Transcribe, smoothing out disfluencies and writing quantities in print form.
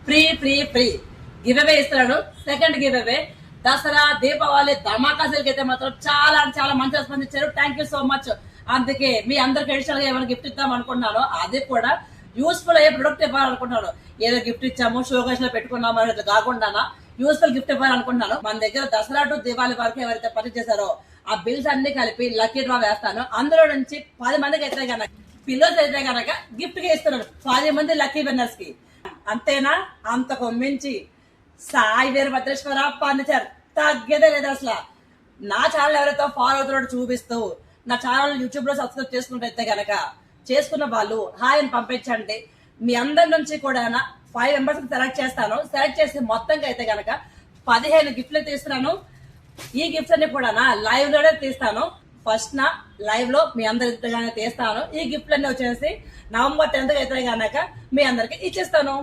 Free free free give away ఇస్తున్నాడు. Second give away Dasara Deepavali ధమాకాసులకి అయితే మాత్రం చాలా అంటే చాలా మంచిగా స్పందించారు. Thank you so much. అందుకే మీ అందరికి అడిషనల్ గా ఏమైనా గిఫ్ట్ ఇద్దాం అనుకున్నాను. అది కూడా యూస్ఫుల్ అయ్యే ప్రొడక్ట్ ఇవ్వాలనుకుంటున్నాను. ఏదో గిఫ్ట్ ఇచ్చాము షోకేస్ లో పెట్టుకున్నాము అనేది కాకుండా యూస్ఫుల్ గిఫ్ట్ ఇవ్వాలనుకుంటున్నాను. మన దగ్గర దసరా టు దివాళి వరకు ఎవరైతే పర్చేస్ చేశారో ఆ బిల్స్ అన్ని కలిపి లక్కీ డ్రా వేస్తాను. అందులో నుంచి 10 మందికి అయితే కనుక పిల్లర్స్ అయితే కనుక గిఫ్ట్ గా ఇస్తున్నాను. 10 మంది లక్కీ విన్నర్స్ కి. అంతేనా? అంతకు మించి సాయి వీరభద్రేశ్వర ఫర్నిచర్ తగ్గేదే లేదు అసలు. నా ఛానల్ ఎవరైతే ఫాలో అవుతున్నారో చూపిస్తూ నా ఛానల్ యూట్యూబ్ లో సబ్స్క్రైబ్ చేసుకుంటే గనక చేసుకున్న వాళ్ళు హాయ్ అని పంపించండి. మీ అందరి నుంచి కూడా 5 మెంబర్స్ సెలెక్ట్ చేస్తాను. సెలెక్ట్ చేసి మొత్తంగా అయితే గనక 15 గిఫ్ట్లు తీస్తున్నాను. ఈ గిఫ్ట్స్ అన్ని కూడా లైవ్ లోనే తీస్తాను. ఫస్ట్ నా లైవ్ లో మీ అందరి తీస్తాను. ఈ గిఫ్ట్లు అన్ని వచ్చేసి నవంబర్ 10th అయితే గనక మీ అందరికి ఇచ్చేస్తాను.